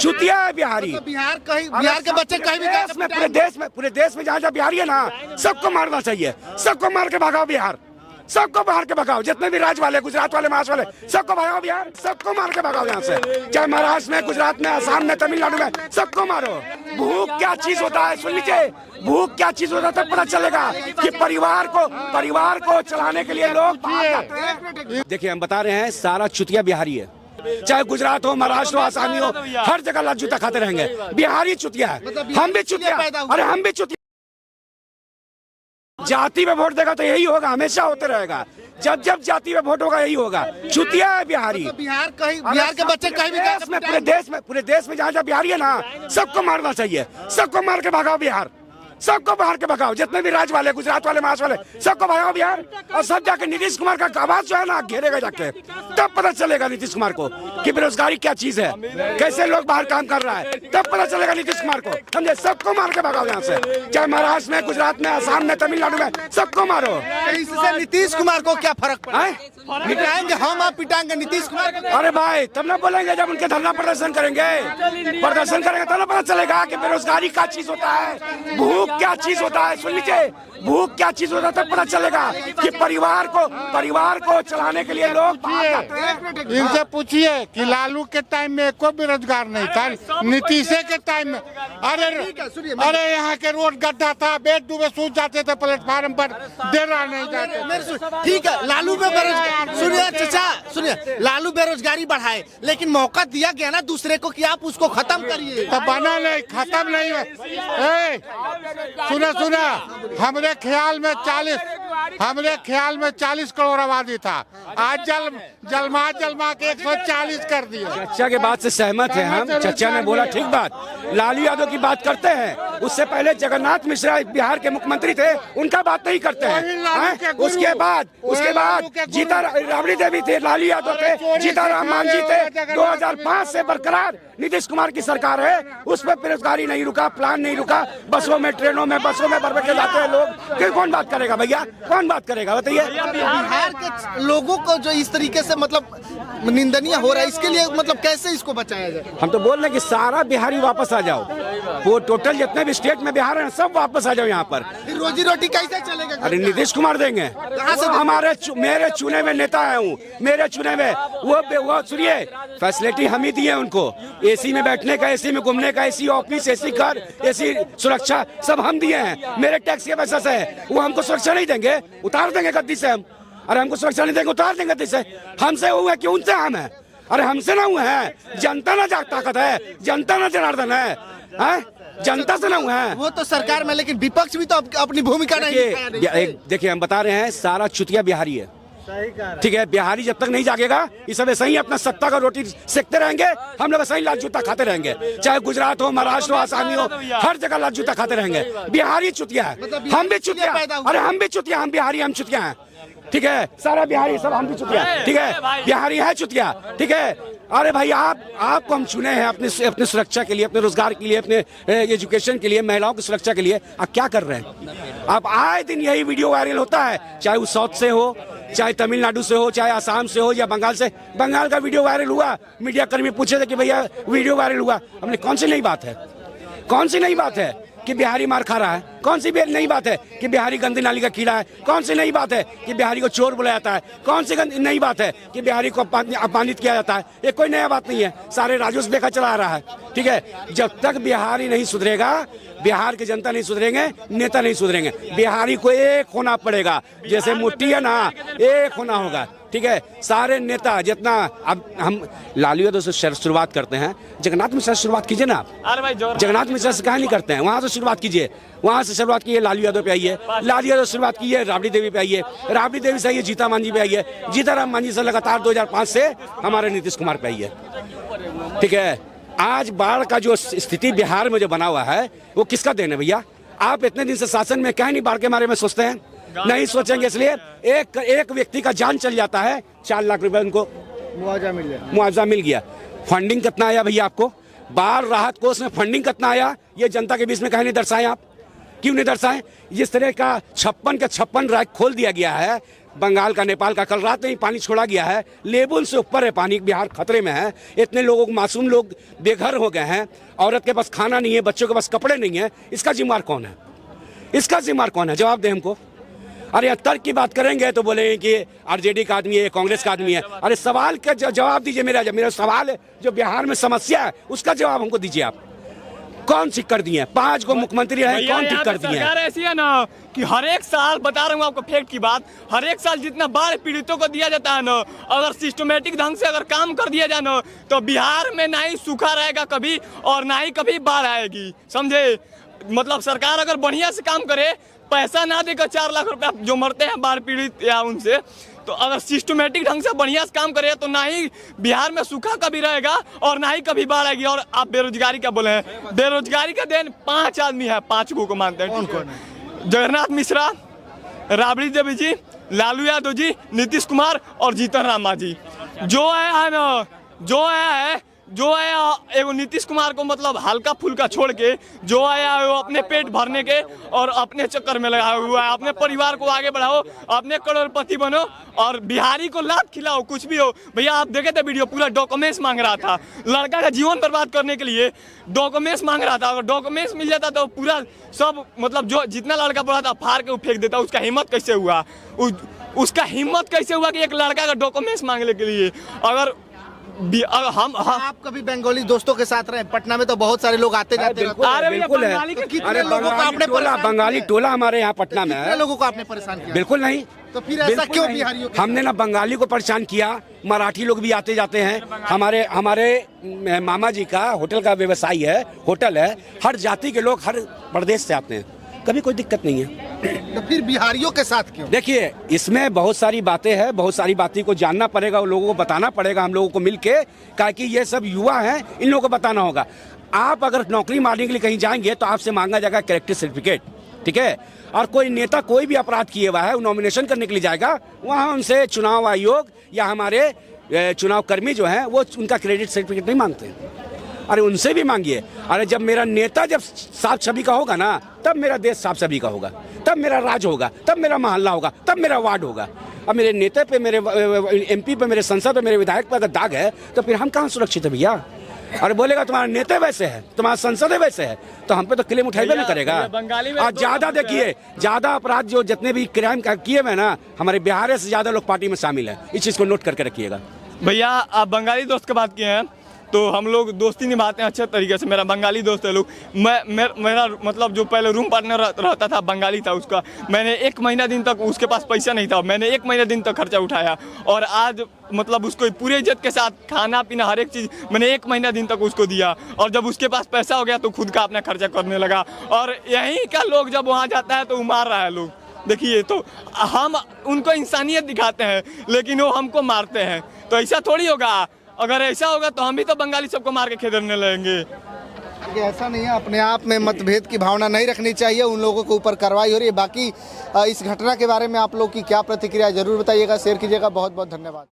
चुतिया है बिहारी। बिहार के बच्चे कहीं भी पूरे देश में जहाँ बिहारी है ना, सबको मारना चाहिए, सबको मार के भगाओ बिहार, सबको मार के भगाओ। जितने भी राज्य वाले, गुजरात वाले, महाराष्ट्र वाले, सबको भगाओ बिहार, सबको मार के भगाओ यहाँ से। चाहे महाराष्ट्र में, गुजरात में, आसाम में, तमिलनाडु में, सबको मारो। भूख क्या चीज होता है सुन लीजिए, भूख क्या चीज होता है तब पता चलेगा कि परिवार को चलाने के लिए लोग। देखिए हम बता रहे हैं, सारा चुतिया बिहारी है। चाहे गुजरात हो, महाराष्ट्र हो, आसामी हो, हर जगह लात जूता खाते रहेंगे। बिहारी चुतिया है, हम भी चुतिया, अरे हम भी चुतिया। जाति में वोट देगा तो यही होगा, हमेशा होते रहेगा। जब जब जाति में वोट होगा यही होगा। चुतिया है बिहारी। बिहार के बच्चे कहीं भी पूरे देश में जहाँ बिहारी है ना, सबको मारना चाहिए, सबको मार के भगाओ बिहार, सबको बाहर के भगाओ। जितने भी राज्य वाले, गुजरात वाले, महाराष्ट्र वाले, सबको भगाओ बिहार। और सब जाके नीतीश कुमार का आवाज जो है ना घेरेगा जाके, तब पता चलेगा नीतीश कुमार को कि बेरोजगारी क्या चीज है, कैसे लोग बाहर काम कर रहा है, तब पता चलेगा नीतीश कुमार को। समझे, सबको मार के भगाओ यहाँ से। चाहे महाराष्ट्र में, गुजरात में, आसाम में, तमिलनाडु में, सबको मारो। इससे नीतीश कुमार को क्या फर्क पड़ा? पिटाएंगे हम, आप पिटाएंगे नीतीश कुमार को? अरे भाई तब ना बोलेंगे, जब उनके धरना प्रदर्शन करेंगे तब ना पता चलेगा कि बेरोजगारी क्या चीज होता है, भूख क्या चीज होता है। सुन लीजिए, भूख क्या चीज होता है तब पता चलेगा कि परिवार को चलाने के लिए लोग। इनसे पूछिए कि लालू के टाइम में कोई बेरोजगार नहीं था, नीतीश के टाइम में अरे यहाँ के रोड गड्ढा था, बेड डूबे सूझ जाते थे प्लेटफार्म पर, देर नहीं जाते। ठीक है, लालू में बेरोजगार, सुनिए चाचा सुनिए, लालू बेरोजगारी बढ़ाए, लेकिन मौका दिया गया ना दूसरे को कि आप उसको खत्म करिए। तो बना नहीं, खत्म नहीं है। सुना हमरे ख्याल में 40 करोड़ आबादी था, आज जलमा के 140 कर दिया। चर्चा के बाद से सहमत हैं हम। चर्चा ने बोला ठीक बात। लालू यादव की बात करते हैं, उससे पहले जगन्नाथ मिश्रा बिहार के मुख्यमंत्री थे, उनका बात नहीं करते हैं। उसके बाद जीता राबड़ी देवी थे, लालू यादव थे, जीताराम मांझी थे। 2005 से बरकरार नीतीश कुमार की सरकार है, उस पर बेरोजगारी नहीं रुका, प्लान नहीं रुका। बसों में, ट्रेनों में, बसों में भर के जाते हैं लोग। फिर कौन बात करेगा भैया, कौन बात करेगा बताइए? बिहार के लोगों को जो इस तरीके से मतलब निंदनीय हो रहा है, इसके लिए मतलब कैसे इसको बचाया जाए? हम तो बोल रहे हैं कि सारा बिहारी वापस आ जाओ, वो टोटल जितने भी स्टेट में बिहार है सब वापस आ जाओ यहाँ पर। रोजी रोटी कैसे चलेगा? अरे नीतीश कुमार देंगे। मेरे चुने हुए नेता है, मेरे चुने हुए वो सुनिए, फैसिलिटी हम ही दिए उनको। एसी में बैठने का, एसी में घूमने का, एसी ऑफिस, एसी घर, एसी सुरक्षा सब हम दिए हैं, मेरे टैक्स के पैसा से। वो हमको सुरक्षा नहीं देंगे, उतार देंगे गद्दी से हम। अरे हमको सुरक्षा नहीं देंगे, उतार देंगे गद्दी से। हमसे हुआ कि उनसे हम है? अरे हमसे ना हुए हैं, जनता ना ताकत है, जनता ना जनार्दन है, जनता से ना हुआ है। वो तो सरकार में, लेकिन विपक्ष भी तो अपनी भूमिका नहीं। देखिए हम बता रहे हैं, सारा चुतिया बिहारी है। ठीक है, बिहारी जब तक नहीं जागेगा, ये सब ऐसे ही अपना सत्ता का रोटी सेकते रहेंगे, हम लोग ऐसे ही लात जूता खाते रहेंगे। चाहे गुजरात हो, महाराष्ट्र हो, आसामी हो, हर जगह लात जूता खाते रहेंगे। बिहारी चुतिया है, हम भी चुतिया, अरे हम भी चुतिया, हम बिहारी, हम चुतिया हैं। ठीक है, सारा बिहारी सब हम भी चुतिया, ठीक है, बिहारी है चुतिया, ठीक है। अरे भाई आपको हम चुने हैं अपनी सुरक्षा के लिए, अपने रोजगार के लिए, अपने एजुकेशन के लिए, महिलाओं की सुरक्षा के लिए। आप क्या कर रहे हैं? आप आए दिन यही वीडियो वायरल होता है, चाहे वो साउथ से हो, चाहे तमिलनाडु से हो, चाहे आसाम से हो या बंगाल से। बंगाल का वीडियो वायरल हुआ, मीडिया कर्मी पूछे थे कि भैया वीडियो वायरल हुआ, हमने कौन सी नई बात है, कौन सी नई बात है कि बिहारी मार खा रहा है? कौन सी नई बात है कि बिहारी गंदी नाली का कीड़ा है? कौन सी नई बात है कि बिहारी को चोर बुलाया जाता है? कौन सी नई बात है कि बिहारी को अपमानित किया जाता है? ये कोई नया बात नहीं है, सारे राजस्व देखा चला रहा है। ठीक है, जब तक बिहारी नहीं सुधरेगा, बिहार की जनता नहीं सुधरेंगे, नेता नहीं सुधरेंगे, बिहारी को एक होना पड़ेगा। जैसे मुट्ठी है ना, एक होना होगा। ठीक है, सारे नेता जितना, अब हम लालू यादव से शुरुआत करते हैं, जगन्नाथ मिश्रा से शुरुआत कीजिए ना आप। जगन्नाथ मिश्रा से कहा नहीं करते हैं, वहां से शुरुआत कीजिए, वहां से शुरुआत कीजिए, लालू यादव पे आइए, लालू यादव शुरुआत कीजिए, राबड़ी देवी पे आइए, राबड़ी देवी से आइए, जीता मांझी पे आइए, जीताराम मांझी से लगातार 2005 से हमारे नीतीश कुमार पे आइए। ठीक है, आज बाढ़ का जो स्थिति बिहार में जो बना हुआ है, वो किसका देन है भैया? आप इतने दिन से शासन में कहीं नहीं बाढ़ के बारे में सोचते हैं? नहीं सोचेंगे, इसलिए एक व्यक्ति का जान चल जाता है, 4 लाख रुपए उनको मुआवजा मिल गया। फंडिंग कितना आया भैया आपको? बाढ़ राहत कोष में फंडिंग कितना आया, ये जनता के बीच में कहीं नहीं दर्शाए आप? क्यों नहीं दर्शाए? जिस तरह का 56 के 56 रैक खोल दिया गया है, बंगाल का, नेपाल का, कल रात में ही पानी छोड़ा गया है, लेवल से ऊपर है पानी, बिहार खतरे में है। इतने लोगों, मासूम लोग बेघर हो गए हैं, औरत के पास खाना नहीं है, बच्चों के पास कपड़े नहीं है। इसका जिम्मेदार कौन है? इसका जिम्मेदार कौन है? जवाब दे हमको। अरे तर्क की बात करेंगे तो बोलेंगे कि आरजेडी का आदमी है, कांग्रेस का आदमी है। अरे सवाल का जवाब दीजिए। मेरा सवाल है, जो बिहार में समस्या है उसका जवाब हमको दीजिए। आप कौन ठीक कर दिए? 5 को मुख्यमंत्री रहे, कौन ठीक कर दिए? सरकार ऐसी है ना कि हर एक साल, बता रहा हूँ आपको फैक्ट की बात, हर एक साल जितना बाढ़ पीड़ितों को दिया जाता है ना, अगर सिस्टमेटिक ढंग से अगर काम कर दिया जाए ना, तो बिहार में ना ही सूखा रहेगा कभी और ना ही कभी बाढ़ आएगी, समझे? मतलब सरकार अगर बढ़िया से काम करे, पैसा ना देकर 4 लाख रुपया जो मरते हैं बाढ़ पीड़ित या उनसे, तो अगर सिस्टमेटिक ढंग से बढ़िया से काम करे तो ना ही बिहार में सूखा कभी रहेगा और ना ही कभी बाढ़ आएगी। और आप बेरोजगारी क्या बोले हैं? बेरोजगारी का देन 5 आदमी है, 5 को मानते हैं। कौन है? जगन्नाथ मिश्रा, राबड़ी देवी जी, लालू यादव जी, नीतीश कुमार और जीतन राम मांझी। जो है ना, जो आया एगो नीतीश कुमार को मतलब हल्का फुल्का छोड़ के, जो आया वो अपने पेट भरने के और अपने चक्कर में लगा हुआ है। अपने परिवार को आगे बढ़ाओ, अपने करोड़पति बनो और बिहारी को लात खिलाओ, कुछ भी हो। भैया आप देखे थे वीडियो, पूरा डॉक्यूमेंट्स मांग रहा था, लड़का का जीवन बर्बाद करने के लिए डॉक्यूमेंट्स मांग रहा था। अगर डॉक्यूमेंट्स मिल जाता तो पूरा सब मतलब जो जितना लड़का पड़ा था फाड़ के फेंक देता। उसका हिम्मत कैसे हुआ? उसका हिम्मत कैसे हुआ कि एक लड़का का डॉक्यूमेंट्स मांगने के लिए? अगर हम आप कभी बंगाली दोस्तों के साथ रहे? पटना में तो बहुत सारे लोग आते जाते रहते हैं। बिल्कुल है। अरे बंगाली टोला हमारे यहाँ पटना में है। लोगों को आपने परेशान किया? बिल्कुल नहीं। तो फिर ऐसा क्यों बिहारियों? हमने ना बंगाली को परेशान किया, मराठी लोग भी आते जाते हैं। हमारे मामा जी का होटल का व्यवसाय है, होटल है, हर जाति के लोग हर प्रदेश से आते हैं, कभी कोई दिक्कत नहीं है। तो फिर बिहारियों के साथ क्यों? देखिए, इसमें बहुत सारी बातें हैं, बहुत सारी बातें को जानना पड़ेगा, उन लोगों को बताना पड़ेगा, हम लोगों को मिलके, कि ये सब युवा हैं, इन लोगों को बताना होगा। आप अगर नौकरी मारने के लिए कहीं जाएंगे तो आपसे मांगा जाएगा कैरेक्टर सर्टिफिकेट, ठीक है? और कोई नेता कोई भी अपराध किए हुआ है, वो नॉमिनेशन करने के लिए जाएगा, वहाँ उनसे चुनाव आयोग या हमारे चुनाव कर्मी जो हैं वो उनका क्रेडिट सर्टिफिकेट नहीं मांगते। अरे उनसे भी मांगिए। अरे जब मेरा नेता जब साफ छवि का होगा ना, तब मेरा देश साफ छवि का होगा, तब मेरा राज्य होगा, तब मेरा मोहल्ला होगा, तब मेरा वार्ड होगा। अब मेरे नेता पे, मेरे MP पे, मेरे संसद पे, मेरे विधायक पे अगर दाग है तो फिर हम कहाँ सुरक्षित है भैया? अरे बोलेगा तुम्हारा नेता वैसे है, तुम्हारा संसद वैसे है, तो हम पे तो क्लेम उठाइबे ना करेगा। और ज्यादा देखिए, ज्यादा अपराध जो जितने भी क्राइम किए हुए ना, हमारे बिहार से ज्यादा लोग पार्टी में शामिल है। इस चीज को नोट करके रखिएगा। भैया आप बंगाली दोस्त की बात किए हैं तो हम लोग दोस्ती निभाते हैं अच्छे तरीके से। मेरा बंगाली दोस्त है लोग, मेरा मतलब जो पहले रूम पार्टनर रहता था बंगाली था, उसका मैंने 1 महीना दिन तक, उसके पास पैसा नहीं था, मैंने 1 महीना दिन तक खर्चा उठाया और आज मतलब उसको पूरे इज्जत के साथ खाना पीना हर एक चीज़ मैंने 1 महीना दिन तक उसको दिया। और जब उसके पास पैसा हो गया तो खुद का अपना खर्चा करने लगा। और यहीं का लोग जब वहाँ जाता है तो वो मार रहा है लोग। देखिए, तो हम उनको इंसानियत दिखाते हैं लेकिन वो हमको मारते हैं, तो ऐसा थोड़ी होगा। अगर ऐसा होगा तो हम भी तो बंगाली सबको मार के खेदने लगेंगे। ऐसा नहीं है, अपने आप में मतभेद की भावना नहीं रखनी चाहिए। उन लोगों के ऊपर कार्रवाई हो रही है। बाकी इस घटना के बारे में आप लोग की क्या प्रतिक्रिया जरूर बताइएगा, शेयर कीजिएगा। बहुत बहुत धन्यवाद।